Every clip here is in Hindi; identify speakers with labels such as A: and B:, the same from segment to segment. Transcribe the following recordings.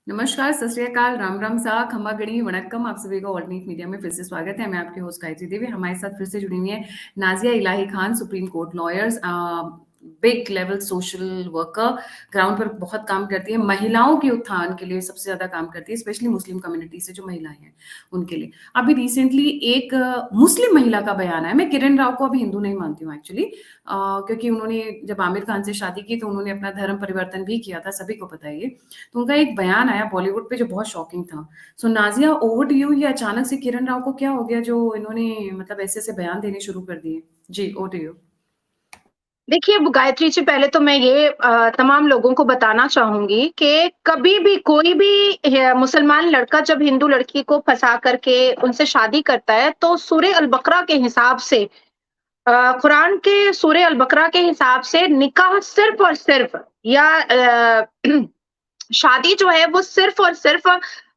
A: नमस्कार, सत श्री अकाल, राम राम सा, खम्मा गणी, वणक्कम। आप सभी का ऑल्टरनेट मीडिया में फिर से स्वागत है। मैं आपकी होस्ट गायत्री देवी। हमारे साथ फिर से जुड़ी हुई है Nazia Ilahi Khan, supreme court lawyers, big level social worker, ground पर बहुत काम करती है, महिलाओं के उत्थान के लिए सबसे ज्यादा काम करती है, स्पेशली मुस्लिम कम्युनिटी से जो महिलाएं हैं उनके लिए। अभी रिसेंटली एक मुस्लिम महिला का बयान है। मैं किरण राव को अभी हिंदू नहीं मानती हूँ एक्चुअली, क्योंकि उन्होंने जब आमिर खान से शादी की तो उन्होंने अपना धर्म परिवर्तन भी किया था, सभी को पता है ये। तो उनका एक बयान आया बॉलीवुड पे जो बहुत शॉकिंग था। सो नाजिया, ओवर टू यू। ये अचानक से किरण राव को क्या हो गया जो इन्होंने मतलब ऐसे ऐसे बयान देने शुरू कर दिए? जी, ओवर टू यू।
B: देखिए, गायत्री जी, पहले तो मैं ये तमाम लोगों को बताना चाहूँगी कि कभी भी कोई भी मुसलमान लड़का जब हिंदू लड़की को फँसा करके उनसे शादी करता है, तो सूरह अल-बकरा के हिसाब से कुरान के सूरह अल-बकरा के हिसाब से निकाह सिर्फ़ और सिर्फ़ या शादी जो है वो सिर्फ़ और सिर्फ़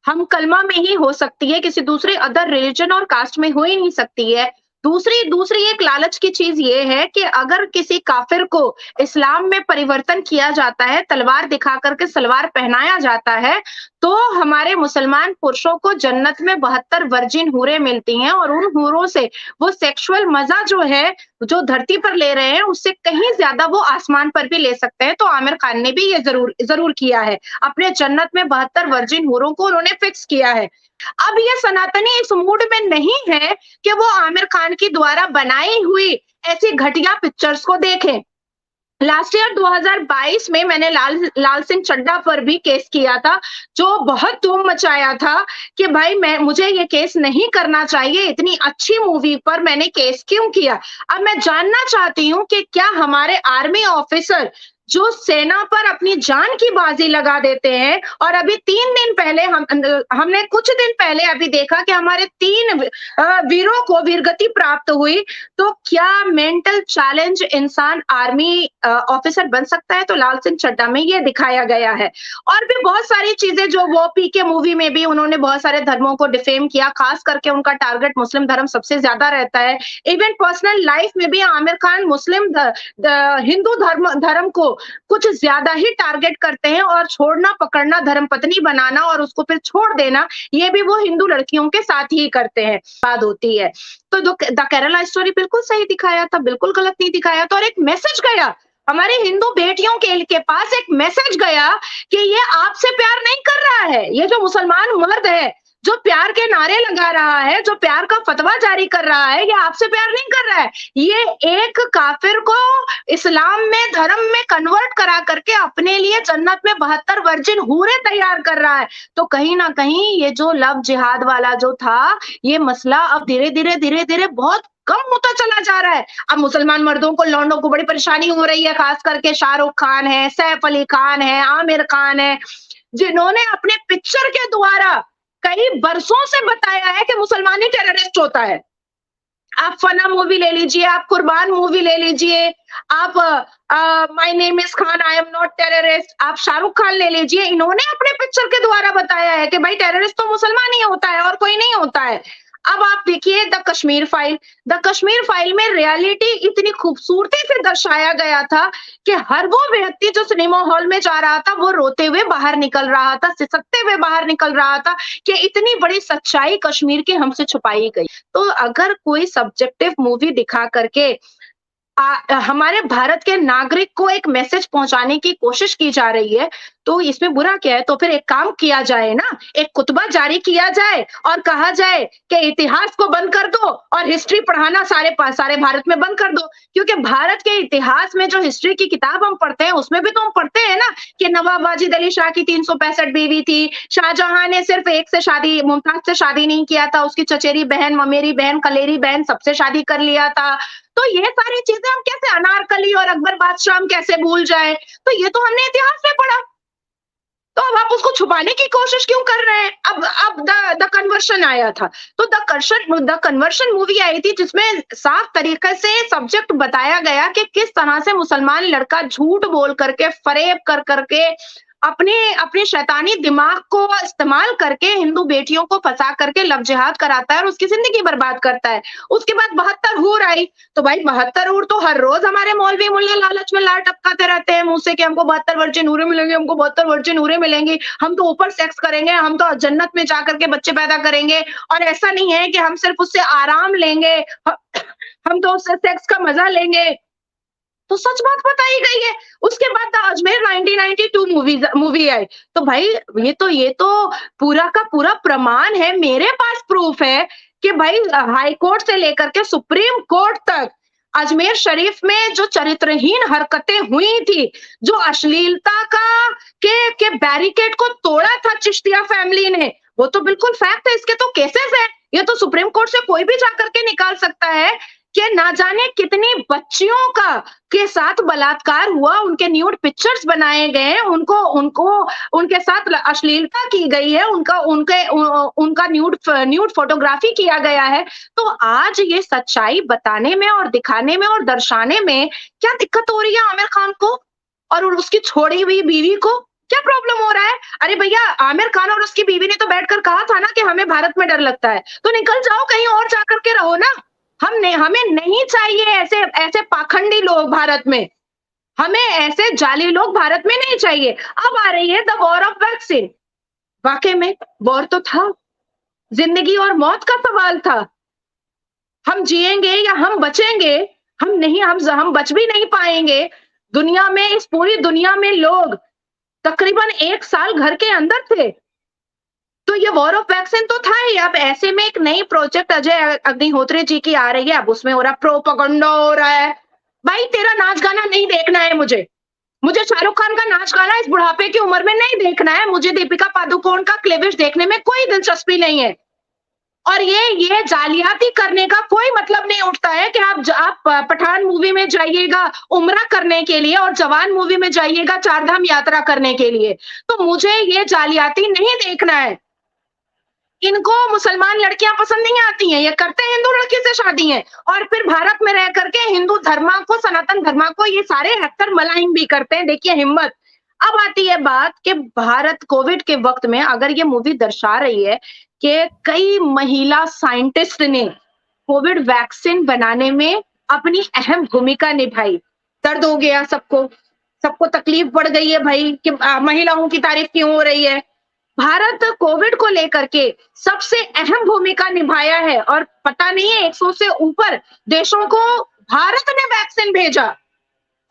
B: हम कलमा में ही हो सकती है, किसी दूसरे अदर रिलिजन और कास्ट में हो ही नहीं सकती है। दूसरी दूसरी एक लालच की चीज़ ये है कि अगर किसी काफ़िर को इस्लाम में परिवर्तन किया जाता है, तलवार दिखा कर के सलवार पहनाया जाता है, तो हमारे मुसलमान पुरुषों को जन्नत में 72 वर्जिन हूरें मिलती हैं और उन हूरों से वो सेक्सुअल मज़ा जो है, जो धरती पर ले रहे हैं, उससे कहीं ज़्यादा वो आसमान पर भी ले सकते हैं। तो आमिर खान ने भी ये ज़रूर किया है। अपने जन्नत में 72 वर्जिन हूरों को उन्होंने फिक्स किया है। अब ये सनातनी इस मूड में नहीं है कि वो आमिर खान की द्वारा बनाई हुई ऐसी घटिया पिक्चर्स को देखें। लास्ट ईयर 2022 में मैंने लाल सिंह चड्ढा पर भी केस किया था, जो बहुत धूम मचाया था कि भाई मुझे ये केस नहीं करना चाहिए, इतनी अच्छी मूवी पर मैंने केस क्यों किया? अब मैं जानना चाहती हूँ कि क्या हमारे आर्मी ऑफिसर जो सेना पर अपनी जान की बाजी लगा देते हैं और अभी 3 दिन पहले हमने कुछ दिन पहले अभी देखा कि हमारे 3 वीरों को वीरगति प्राप्त हुई, तो क्या मेंटल चैलेंज इंसान आर्मी ऑफिसर बन सकता है? तो लाल सिंह चड्ढा में ये दिखाया गया है। और भी बहुत सारी चीजें जो वो पीके मूवी में भी उन्होंने बहुत सारे धर्मों को डिफेम किया, खास करके उनका टारगेट मुस्लिम धर्म सबसे ज्यादा रहता है। इवन पर्सनल लाइफ में भी आमिर खान मुस्लिम हिंदू धर्म को कुछ ज्यादा ही टारगेट करते हैं और छोड़ना पकड़ना, धर्म पत्नी बनाना और उसको फिर छोड़ देना, ये भी वो हिंदू लड़कियों के साथ ही करते हैं। बात होती है तो द केरला स्टोरी बिल्कुल सही दिखाया था, बिल्कुल गलत नहीं दिखाया था और एक मैसेज गया हमारे हिंदू बेटियों के पास, एक मैसेज गया कि ये आपसे प्यार नहीं कर रहा है। ये जो मुसलमान मर्द है जो प्यार के नारे लगा रहा है, जो प्यार का फतवा जारी कर रहा है, ये आपसे प्यार नहीं कर रहा है। ये एक काफिर को इस्लाम में, धर्म में कन्वर्ट करा करके अपने लिए जन्नत में 72 वर्जिन हूरें तैयार कर रहा है। तो कहीं ना कहीं ये जो लव जिहाद वाला जो था, ये मसला अब धीरे धीरे बहुत कम होता चला जा रहा है। अब मुसलमान मर्दों को, लौंडों को बड़ी परेशानी हो रही है, खास करके शाहरुख खान है, सैफ अली खान है, आमिर खान है, जिन्होंने अपने पिक्चर के द्वारा कई बरसों से बताया है कि मुसलमान ही टेररिस्ट होता है। आप फना मूवी ले लीजिए, आप कुर्बान मूवी ले लीजिए, आप my name is Khan, I am not terrorist, आप शाहरुख खान ले लीजिए, इन्होंने अपने पिक्चर के द्वारा बताया है कि भाई टेररिस्ट तो मुसलमान ही होता है और कोई नहीं होता है। अब आप देखिए द कश्मीर फाइल में रियलिटी इतनी खूबसूरती से दर्शाया गया था कि हर वो व्यक्ति जो सिनेमा हॉल में जा रहा था, वो रोते हुए बाहर निकल रहा था, सिसकते हुए बाहर निकल रहा था कि इतनी बड़ी सच्चाई कश्मीर की हमसे छुपाई गई। तो अगर कोई सब्जेक्टिव मूवी दिखा करके हमारे भारत के नागरिक को एक मैसेज पहुंचाने की कोशिश की जा रही है, तो इसमें बुरा क्या है? तो फिर एक काम किया जाए ना, एक खुतबा जारी किया जाए और कहा जाए कि इतिहास को बंद कर दो और हिस्ट्री पढ़ाना सारे भारत में बंद कर दो। क्योंकि भारत के इतिहास में जो हिस्ट्री की किताब हम पढ़ते हैं, उसमें भी तो हम पढ़ते हैं ना कि नवाब वाजिद अली शाह की 365 बीवी थी, शाहजहां ने सिर्फ एक से शादी, मुमताज से शादी नहीं किया था, उसकी चचेरी बहन, ममेरी बहन, कलेरी बहन, सबसे शादी कर लिया था। तो ये सारी चीजें हम कैसे, अनारकली और अकबर बादशाह हम कैसे भूल जाए? तो ये तो हमने इतिहास में पढ़ा। तो अब आप उसको छुपाने की कोशिश क्यों कर रहे हैं? अब द कन्वर्शन आया था, तो द कन्वर्शन मूवी आई थी जिसमें साफ तरीके से सब्जेक्ट बताया गया कि किस तरह से मुसलमान लड़का झूठ बोल करके, फरेब कर करके अपने अपने शैतानी दिमाग को इस्तेमाल करके हिंदू बेटियों को फंसा करके लव जिहाद कराता है और उसकी जिंदगी बर्बाद करता है। उसके बाद 72 हूर आई, तो भाई 72 हूर तो हर रोज हमारे मौलवी मुल्ला लालच में लार टपकाते रहते हैं मुंह से कि हमको 72 वर्जिन हूरें मिलेंगी, हमको 72 वर्जिन हूरें मिलेंगी, हम तो ऊपर सेक्स करेंगे, हम तो जन्नत में जाकर के बच्चे पैदा करेंगे। और ऐसा नहीं है कि हम सिर्फ उससे आराम लेंगे, हम तो उससे सेक्स का मजा लेंगे। तो सच बात बताई गई है। उसके बाद द अजमेर 1992 मूवी आई। तो भाई ये तो पूरा का पूरा प्रमाण है, मेरे पास प्रूफ है कि भाई हाई कोर्ट से लेकर के सुप्रीम कोर्ट तक अजमेर शरीफ में जो चरित्रहीन हरकतें हुई थी, जो अश्लीलता के बैरिकेड को तोड़ा था चिश्तिया फैमिली ने, वो तो बिल्कुल फैक्ट है, इसके तो केसेस है। ये तो सुप्रीम कोर्ट से कोई भी जाकर के निकाल सकता है कि ना जाने कितनी बच्चियों का के साथ बलात्कार हुआ, उनके न्यूड पिक्चर्स बनाए गए, उनको उनको उनके साथ अश्लीलता की गई है, उनका न्यूड फोटोग्राफी किया गया है। तो आज ये सच्चाई बताने में और दिखाने में और दर्शाने में क्या दिक्कत हो रही है आमिर खान को और उसकी छोड़ी हुई बीवी को? क्या प्रॉब्लम हो रहा है? अरे भैया, आमिर खान और उसकी बीवी ने तो बैठकर कहा था ना कि हमें भारत में डर लगता है, तो निकल जाओ कहीं और जाकर के रहो ना। हमें नहीं चाहिए ऐसे ऐसे पाखंडी लोग भारत में, हमें ऐसे जाली लोग भारत में नहीं चाहिए। अब आ रही है द वॉर ऑफ वैक्सीन। वाकई में वॉर तो था, जिंदगी और मौत का सवाल था। हम जिएंगे या हम बचेंगे? हम बच भी नहीं पाएंगे। दुनिया में, इस पूरी दुनिया में लोग तकरीबन 1 साल घर के अंदर थे। तो ये वॉर ऑफ वैक्सीन तो था ही। अब ऐसे में एक नई प्रोजेक्ट अजय अग्निहोत्री जी की आ रही है, अब उसमें हो रहा प्रोपेगेंडा हो रहा है। भाई तेरा नाच गाना नहीं देखना है मुझे शाहरुख खान का नाच गाना इस बुढ़ापे की उम्र में नहीं देखना है, मुझे दीपिका पादुकोण का क्लीवेज देखने में कोई दिलचस्पी नहीं है। और ये जालियाती करने का कोई मतलब नहीं उठता है कि आप पठान मूवी में जाइएगा उम्रा करने के लिए और जवान मूवी में जाइएगा चारधाम यात्रा करने के लिए। तो मुझे ये जालियाती नहीं देखना है। इनको मुसलमान लड़कियां पसंद नहीं आती हैं, ये करते हैं हिंदू लड़की से शादी है और फिर भारत में रह करके हिंदू धर्मा को, सनातन धर्मा को ये सारे एक्टर मलाइन भी करते हैं। देखिए हिम्मत। अब आती है बात कि भारत कोविड के वक्त में अगर ये मूवी दर्शा रही है कि कई महिला साइंटिस्ट ने कोविड वैक्सीन बनाने में अपनी अहम भूमिका निभाई, दर्द हो गया सबको, सबको तकलीफ बढ़ गई है भाई कि महिलाओं की तारीफ क्यों हो रही है। भारत कोविड को लेकर के सबसे अहम भूमिका निभाया है और पता नहीं है 100 से ऊपर देशों को भारत ने वैक्सीन भेजा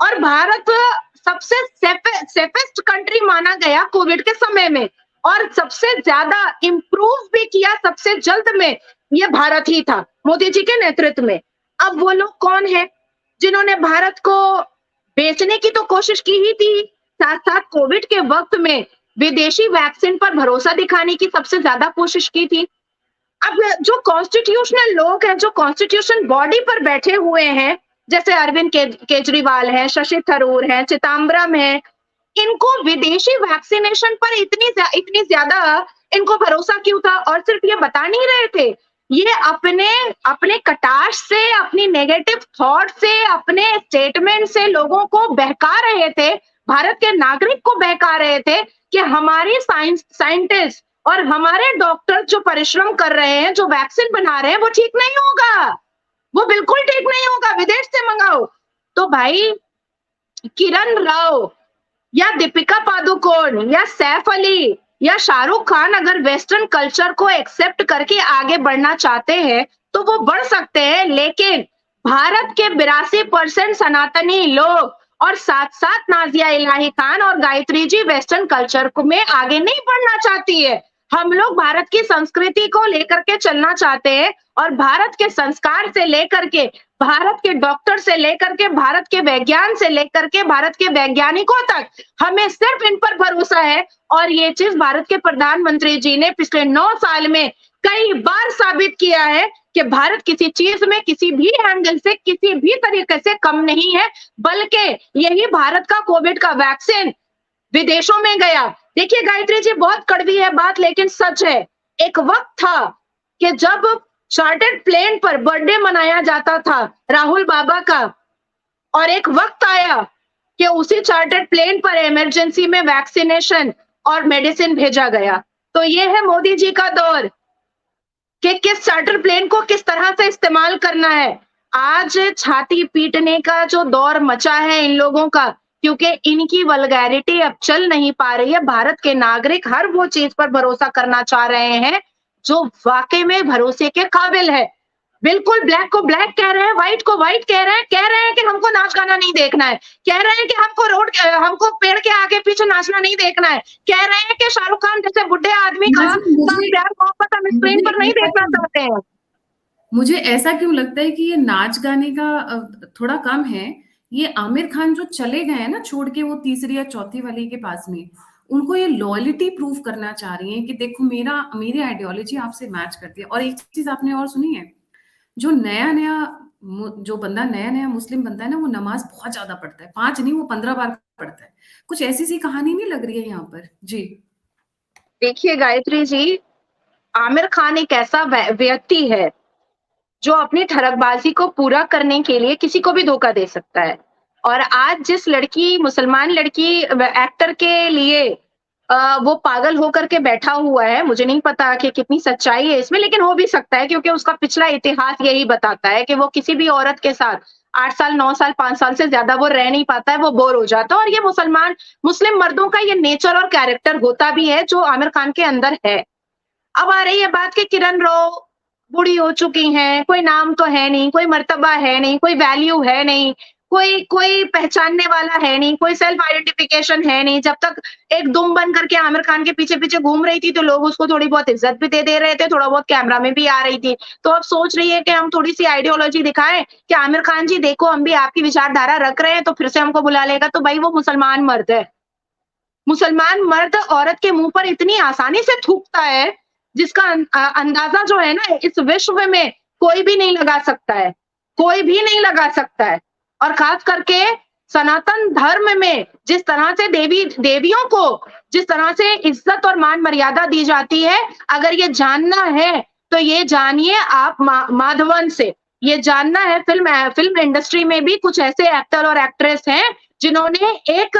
B: और भारत सबसे सेफेस्ट कंट्री माना गया कोविड के समय में और सबसे ज्यादा इंप्रूव भी किया सबसे जल्द में ये भारत ही था मोदी जी के नेतृत्व में। अब वो लोग कौन है जिन्होंने भारत को बेचने की तो कोशिश की ही थी, साथ साथ कोविड के वक्त में विदेशी वैक्सीन पर भरोसा दिखाने की सबसे ज्यादा कोशिश की थी। अब जो कॉन्स्टिट्यूशनल लोग हैं, जो कॉन्स्टिट्यूशन बॉडी पर बैठे हुए हैं, जैसे अरविंद केजरीवाल हैं, शशि थरूर हैं, चिदम्बरम हैं, इनको विदेशी वैक्सीनेशन पर इतनी ज्यादा इनको भरोसा क्यों था? और सिर्फ ये बता नहीं रहे थे, ये अपने कटाक्ष से, अपनी नेगेटिव थॉट से, अपने स्टेटमेंट से लोगों को बहका रहे थे, भारत के नागरिक को बहका रहे थे कि हमारी साइंटिस्ट और हमारे डॉक्टर जो परिश्रम कर रहे हैं, जो वैक्सीन बना रहे हैं, वो ठीक नहीं होगा, वो बिल्कुल ठीक नहीं होगा, विदेश से मंगाओ। तो भाई किरण राव या दीपिका पादुकोण या सैफ अली या शाहरुख खान अगर वेस्टर्न कल्चर को एक्सेप्ट करके आगे बढ़ना चाहते हैं तो वो बढ़ सकते हैं, लेकिन भारत के 82% सनातनी लोग और साथ साथ नाजिया इलाही खान और गायत्री जी वेस्टर्न कल्चर में आगे नहीं बढ़ना चाहती है। हम लोग भारत की संस्कृति को लेकर के चलना चाहते हैं और भारत के संस्कार से लेकर के, भारत के डॉक्टर से लेकर के, भारत के विज्ञान से लेकर के, भारत के वैज्ञानिकों तक हमें सिर्फ इन पर भरोसा है। और ये चीज भारत के प्रधानमंत्री जी ने पिछले 9 साल में कई बार साबित किया है कि भारत किसी चीज में, किसी भी एंगल से, किसी भी तरीके से कम नहीं है, बल्कि यही भारत का कोविड का वैक्सीन विदेशों में गया। देखिए गायत्री जी, बहुत कड़वी है बात लेकिन सच है। एक वक्त था कि जब चार्टर्ड प्लेन पर बर्थडे मनाया जाता था राहुल बाबा का, और एक वक्त आया कि उसी चार्टर्ड प्लेन पर इमरजेंसी में वैक्सीनेशन और मेडिसिन भेजा गया। तो ये है मोदी जी का दौर कि किस चार्टर प्लेन को किस तरह से इस्तेमाल करना है। आज छाती पीटने का जो दौर मचा है इन लोगों का, क्योंकि इनकी वल्गैरिटी अब चल नहीं पा रही है। भारत के नागरिक हर वो चीज़ पर भरोसा करना चाह रहे हैं, जो वाक़ई में भरोसे के काबिल है। बिल्कुल ब्लैक को ब्लैक कह रहे हैं, व्हाइट को व्हाइट कह रहे हैं कि हमको नाच-गाना नहीं देखना है। कह रहे हैं कि हमको पेड़ के आगे पीछे नाचना नहीं देखना है। कह रहे हैं कि शाहरुख खान जैसे बुड्ढे आदमी का
A: नाज़रीन,
B: प्यार-मोहब्बत हम स्क्रीन पर नहीं देखना चाहते हैं।
A: मुझे ऐसा क्यों लगता है कि ये नाच गाने का थोड़ा कम है। ये आमिर खान जो चले गए हैं ना छोड़ के वो तीसरी या चौथी वाली के पास में, उनको ये लॉयल्टी प्रूव करना चाह रही हैं कि देखो मेरी आइडियोलॉजी आपसे मैच करती है। और एक चीज आपने और सुनी है, जो जो बंदा नया नया मुस्लिम बनता है ना, वो नमाज बहुत ज्यादा पढ़ता है, 5 नहीं वो 15 बार पढ़ता है। कुछ ऐसी सी कहानी नहीं लग रही है यहाँ पर जी।
B: देखिए गायत्री जी, आमिर खान एक ऐसा व्यक्ति है जो अपनी ठरकबाजी को पूरा करने के लिए किसी को भी धोखा दे सकता है। और आज जिस मुसलमान लड़की एक्टर के लिए वो पागल होकर के बैठा हुआ है, मुझे नहीं पता कि कितनी सच्चाई है इसमें, लेकिन हो भी सकता है क्योंकि उसका पिछला इतिहास यही बताता है कि वो किसी भी औरत के साथ 8 साल, 9 साल, 5 साल से ज़्यादा वो रह नहीं पाता है, वो बोर हो जाता है। और ये मुस्लिम मर्दों का ये नेचर और कैरेक्टर होता भी है, जो आमिर खान के अंदर है। अब आ रही है बात कि किरण राव बूढ़ी हो चुकी हैं, कोई नाम तो है नहीं, कोई मर्तबा है नहीं, कोई वैल्यू है नहीं, कोई कोई पहचानने वाला है नहीं, कोई सेल्फ आइडेंटिफिकेशन है नहीं। जब तक एक दुम बन करके आमिर खान के पीछे-पीछे घूम रही थी, तो लोग उसको थोड़ी बहुत इज़्ज़त भी दे रहे थे, थोड़ा बहुत कैमरा में भी आ रही थी। तो अब सोच रही है कि हम थोड़ी-सी आइडियोलॉजी दिखाएँ कि आमिर खान जी देखो हम भी आपकी विचारधारा रख रहे हैं, तो फिर से हमको बुला लेगा। तो भाई वो मुसलमान मर्द है। मुसलमान मर्द औरत के मुँह पर इतनी आसानी से थूकता है, जिसका अंदाज़ा जो है ना इस विश्व में कोई भी नहीं लगा सकता है, कोई भी नहीं लगा सकता है। और ख़ास करके सनातन धर्म में जिस तरह से देवियों को जिस तरह से इज़्ज़त और मान-मर्यादा दी जाती है, अगर ये जानना है, तो ये जानिए आप माधवन से। ये जानना है फ़िल्म इंडस्ट्री में भी कुछ ऐसे एक्टर और एक्ट्रेस हैं, जिन्होंने एक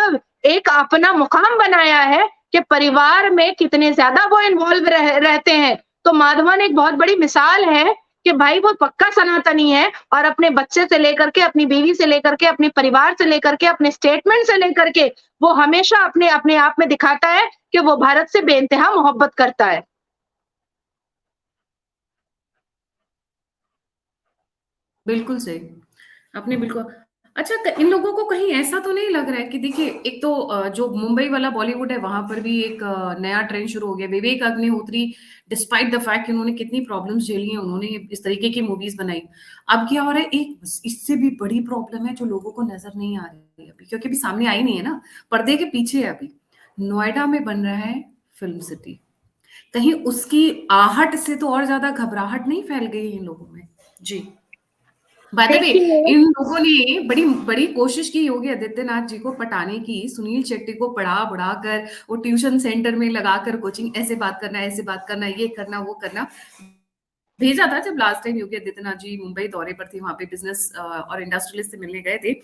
B: एक अपना मुकाम बनाया है कि परिवार में कितने ज़्यादा वो इन्वॉल्व रहते हैं। तो माधवन एक बहुत बड़ी मिसाल है कि भाई वो पक्का सनातनी है और अपने बच्चे से लेकर के, अपनी बीवी से लेकर के, अपने परिवार से लेकर के, अपने स्टेटमेंट से लेकर के, वो हमेशा अपने अपने आप में दिखाता है कि वो भारत से बेइंतहा मोहब्बत करता है।
A: बिल्कुल सही। आपने बिल्कुल अच्छा इन लोगों को कहीं ऐसा तो नहीं लग रहा है कि देखिए एक तो जो मुंबई वाला बॉलीवुड है वहां पर भी एक नया ट्रेंड शुरू हो गया। Vivek Agnihotri despite the fact कि उन्होंने कितनी प्रॉब्लम्स झेली हैं, उन्होंने इस तरीके की मूवीज बनाई। अब क्या हो रहा है, एक इससे भी बड़ी प्रॉब्लम है जो लोगों को नजर नहीं आ रही है अभी, क्योंकि अभी सामने आई नहीं है ना, पर्दे के पीछे है अभी। नोएडा में बन रहा है फिल्म सिटी, कहीं उसकी आहट से तो और ज्यादा घबराहट नहीं फैल गई इन लोगों में जी। बाय द वे,
B: देखिए
A: इन लोगों ने बड़ी बड़ी कोशिश की योगी आदित्यनाथ जी को पटाने की, सुनील शेट्टी को पढ़ा कर वो ट्यूशन सेंटर में लगाकर कोचिंग, ऐसे बात करना, ये करना, वो करना भेजा था। जब लास्ट टाइम योगी आदित्यनाथ जी मुंबई दौरे पर थे, वहां पे बिजनेस और इंडस्ट्रियलिस्ट से मिलने गए थे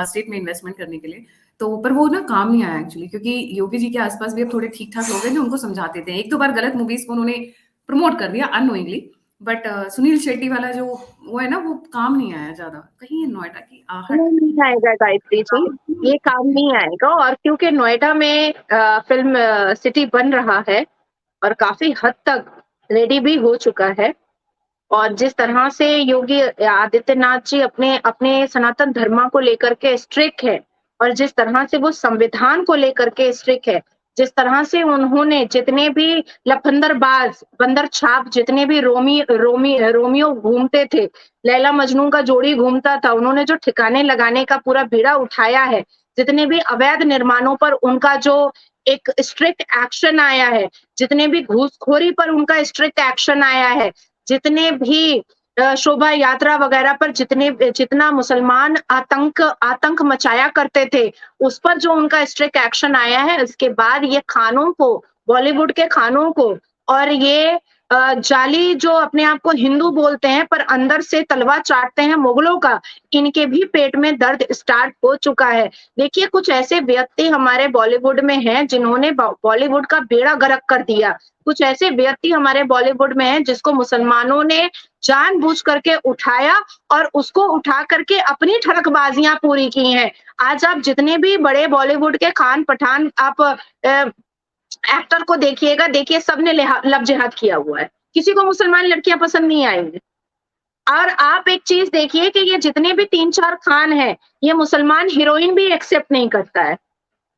A: स्टेट में इन्वेस्टमेंट करने के लिए। तो पर वो ना काम नहीं आया एक्चुअली, क्योंकि योगी जी के आसपास भी अब थोड़े ठीक ठाक लोग हैं जो उनको समझाते थे। एक दो बार गलत मूवीज को उन्होंने प्रमोट कर दिया अननोइंगली, बट सुनील शेट्टी वाला जो वो है ना, वो काम नहीं आया ज्यादा। कहीं ये नोएडा की आहट
B: नहीं आएगा गायत्री जी, ये काम नहीं आएगा। और क्योंकि नोएडा में फ़िल्म सिटी बन रहा है और काफ़ी हद तक रेडी भी हो चुका है। और जिस तरह से योगी आदित्यनाथ जी अपने अपने सनातन धर्म को लेकर के स्ट्रिक्ट है और जिस तरह से वो संविधान को लेकर के स्ट्रिक्ट है, जिस तरह से उन्होंने जितने भी लफंदरबाज, बंदर छाप जितने भी रोमियो घूमते थे, लैला मजनू का जोड़ी घूमता था, उन्होंने जो ठिकाने लगाने का पूरा बीड़ा उठाया है, जितने भी अवैध निर्माणों पर उनका जो एक स्ट्रिक्ट एक्शन आया है, जितने भी घूसखोरी पर उनका स्ट्रिक्ट एक्शन आया है, जितने भी शोभा यात्रा वगैरह पर जितना मुसलमान आतंक मचाया करते थे, उस पर जो उनका स्ट्रिक्ट एक्शन आया है, उसके बाद ये खानों को, बॉलीवुड के खानों को और ये जाली जो अपने आप को हिंदू बोलते हैं पर अंदर से तलवा चाटते हैं मुगलों का, इनके भी पेट में दर्द स्टार्ट हो चुका है। देखिए कुछ ऐसे व्यक्ति हमारे बॉलीवुड में हैं जिन्होंने बॉलीवुड का बेड़ा गर्क कर दिया। कुछ ऐसे व्यक्ति हमारे बॉलीवुड में हैं जिसको मुसलमानों ने जानबूझ करके उठाया और उसको उठा करके अपनी ठड़कबाजियां पूरी की हैं। आज आप जितने भी बड़े बॉलीवुड के खान पठान आप एक्टर को देखिएगा, देखिए सबने लव जिहाद किया हुआ है। किसी को मुसलमान लड़कियां पसंद नहीं आएंगी। और आप एक चीज देखिए कि ये जितने भी 3-4 खान हैं, ये मुसलमान हीरोइन भी एक्सेप्ट नहीं करता है।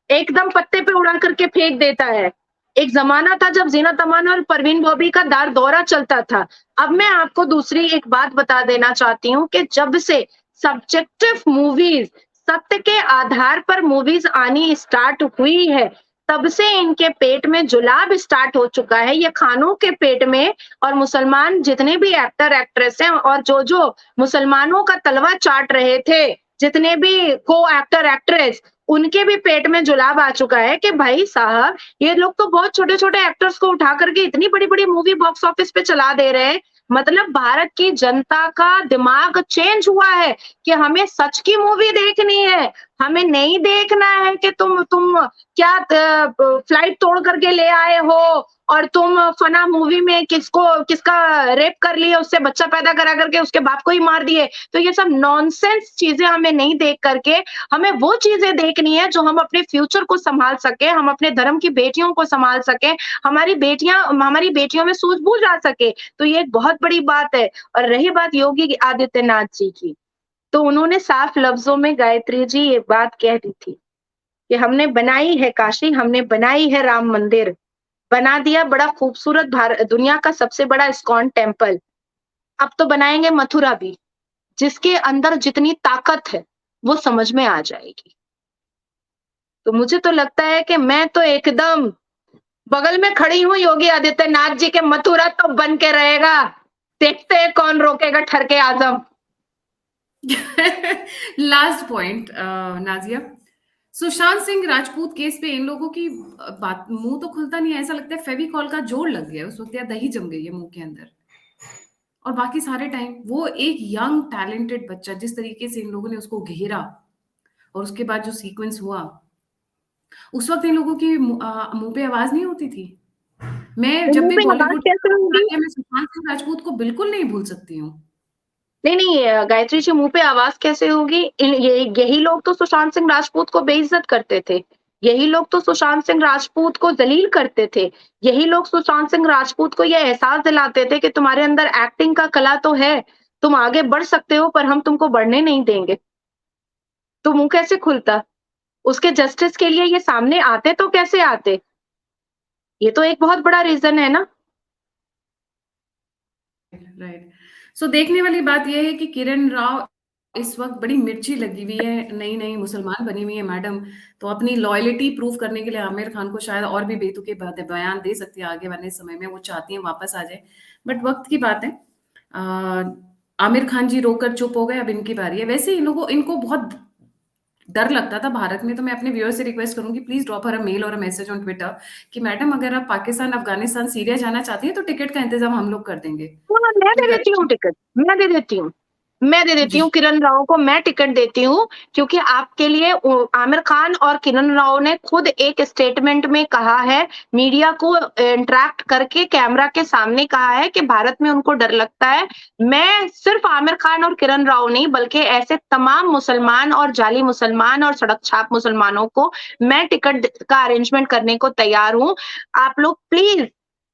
B: एकदम पत्ते पे उड़ा करके फेंक देता है। एक ज़माना था जब ज़ीनत अमान और परवीन बॉबी का दौरा चलता था। अब मैं आपको दूसरी एक बात बता देना चाहती हूँ कि जब से सब्जेक्टिव मूवीज़, सत्य के आधार पर मूवीज़ आनी स्टार्ट हुई है, तब से इनके पेट में जुलाब स्टार्ट हो चुका है। ये खानों के पेट में और मुसलमान जितने भी एक्टर एक्ट्रेस हैं और जो मुसलमानों का तलवा चाट रहे थे, जितने भी को एक्टर एक्ट्रेस उनके भी पेट में जुलाब आ चुका है कि भाई साहब ये लोग तो बहुत छोटे-छोटे एक्टर्स को उठा करके इतनी बड़ी-बड़ी मूवी बॉक्स ऑफिस पे चला दे रहे हैं। मतलब भारत की जनता का दिमाग चेंज हुआ है कि हमें सच की मूवी देखनी है। हमें नहीं देखना है कि तुम क्या फ्लाइट तोड़ करके ले आए हो और तुम फना मूवी में किसका रेप कर लिए, उससे बच्चा पैदा करा करके उसके बाप को ही मार दिए। तो ये सब नॉनसेंस चीजें हमें नहीं देख करके हमें वो चीजें देखनी है जो हम अपने फ्यूचर को संभाल सके, हम अपने धर्म की बेटियों को संभाल सके, हमारी बेटियों में सूझबूझ आ सके। तो ये एक बहुत बड़ी बात है। और रही बात योगी आदित्यनाथ जी की, तो उन्होंने साफ लफ्जों में गायत्री जी ये बात कह दी थी कि हमने बनाई है काशी, हमने बनाई है राम मंदिर, बना दिया बड़ा खूबसूरत दुनिया का सबसे बड़ा इस्कॉन टेम्पल। अब तो बनाएंगे मथुरा भी, जिसके अंदर जितनी ताकत है वो समझ में आ जाएगी। तो मुझे तो लगता है कि मैं तो एकदम बगल में खड़ी हूँ योगी आदित्यनाथ जी के, मथुरा तो बन के रहेगा। देखते हैं कौन रोकेगा ठरके Azam.
A: Last point Nazia, Sushant Singh Rajput case पे इन लोगों की बात, मुंह तो खुलता नहीं है, ऐसा लगता है फेविकॉल का जोड़ लग गया उस वक्त, या दही जम गई है मुंह के अंदर। और बाकी सारे टाइम वो एक यंग टैलेंटेड बच्चा, जिस तरीके से इन लोगों ने उसको घेरा और उसके बाद जो सीक्वेंस हुआ, उस वक्त इन लोगों की मुंह पे आवाज नहीं होती थी। मैं जब
B: मुंह
A: भी
B: पे आवाज
A: बॉलीवुड
B: कैसे होगी?
A: मैं सुशांत सिंह राजपूत को बिल्कुल नहीं भूल सकती हूँ।
B: नहीं, गायत्री जी मुँह पे आवाज़ कैसे होगी? यही लोग तो सुशांत सिंह राजपूत को बेइज़्ज़त करते थे। यही लोग तो सुशांत सिंह राजपूत को ज़लील करते थे। यही लोग सुशांत सिंह राजपूत को ये एहसास दिलाते थे कि तुम्हारे अंदर एक्टिंग का कला तो है, तुम आगे बढ़ सकते हो पर हम तुमको बढ़ने नहीं देंगे। तो मुँह कैसे खुलता? उसके जस्टिस के लिए ये सामने आते तो कैसे आते? ये तो एक बहुत बड़ा रीज़न है ना।
A: राइट। सो देखने वाली बात ये है कि किरण राव इस वक्त बड़ी मिर्ची लगी हुई है, नई नई मुसलमान बनी हुई है मैडम, तो अपनी लॉयल्टी प्रूव करने के लिए आमिर खान को शायद और भी बेतुके बयान दे सकती है आगे वाले समय में, वो चाहती हैं वापस आ जाए, बट वक्त की बात है। आमिर खान जी रोकर चुप हो गए, अब इनकी बारी है। वैसे इन लोगों इनको बहुत डर लगता था भारत में, तो मैं अपने व्यूअर से रिक्वेस्ट करूंगी, please drop her a mail और अ मैसेज ऑन ट्विटर कि मैडम अगर आप पाकिस्तान, अफगानिस्तान, सीरिया जाना चाहती हैं तो टिकट का इंतजाम हम लोग कर देंगे।
B: हाँ, मैं दे देती हूँ टिकट, मैं दे देती हूँ। मैं दे देती
A: जी।
B: हूँ, किरण राव को मैं टिकट देती हूँ क्योंकि आपके लिए आमिर खान और किरण राव ने खुद एक स्टेटमेंट में कहा है, मीडिया को इंटरैक्ट करके कैमरा के सामने कहा है कि भारत में उनको डर लगता है। मैं सिर्फ आमिर खान और किरण राव नहीं बल्कि ऐसे तमाम मुसलमान और जाली मुसलमान और सड़क छाप मुसलमानों को मैं टिकट का अरेंजमेंट करने को तैयार हूँ। आप लोग प्लीज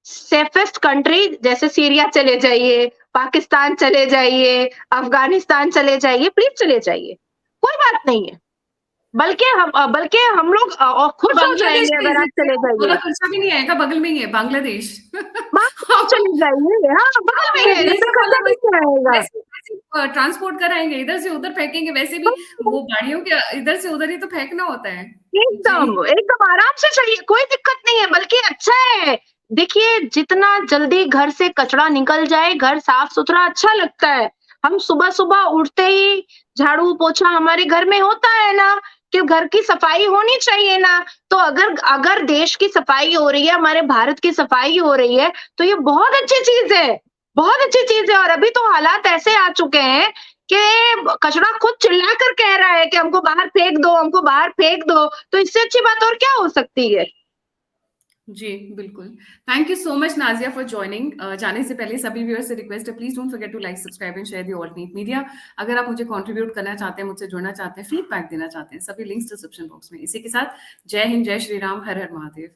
B: सेफेस्ट कंट्री जैसे सीरिया चले जाइए, पाकिस्तान चले जाइए, अफगानिस्तान चले जाइए, प्लीज चले जाइए, कोई बात नहीं है। बल्कि हम लोग खुश हो
A: बांग्लादेश
B: जाएंगे
A: भेज
B: अगर आप
A: देती
B: चले
A: हूँ,
B: जाइए।
A: थोड़ा खर्चा भी नहीं आएगा, बगल में ही है बांग्लादेश।
B: बांग्लादेश चले जाइए, हाँ बगल में है,
A: वैसे
B: ज्यादा खर्चा नहीं आएगा।
A: ट्रांसपोर्ट कराएंगे, इधर से उधर फेंकेंगे, वैसे भी वो गाड़ियों के इधर से उधर ही तो फेंकना होता है। जी।
B: एकदम एकदम आराम से चलिए, कोई दिक्कत नहीं है, बल्कि अच्छा है। देखिए जितना जल्दी घर से कचरा निकल जाए, घर साफ सुथरा अच्छा लगता है। हम सुबह सुबह उठते ही झाड़ू पोछा हमारे घर में होता है ना, कि घर की सफाई होनी चाहिए ना। तो अगर अगर देश की सफाई हो रही है, हमारे भारत की सफाई हो रही है, तो ये बहुत अच्छी चीज है, बहुत अच्छी चीज है। और अभी तो हालात ऐसे आ चुके हैं कि कचरा खुद चिल्ला कर कह रहा है कि हमको बाहर फेंक दो, हमको बाहर फेंक दो। तो इससे अच्छी बात और क्या हो सकती है।
A: जी, बिल्कुल। Thank you so much Nazia for joining. जाने से पहले सभी व्यूअर्स से रिक्वेस्ट है, please don't forget to like, subscribe and share the alternate media. अगर आप मुझे कंट्रीब्यूट करना चाहते हैं, मुझसे जुड़ना चाहते हैं, फीडबैक देना चाहते हैं, सभी लिंक्स डिस्क्रिप्शन बॉक्स में। इसी के साथ जय हिंद, जय श्री राम, हर हर महादेव।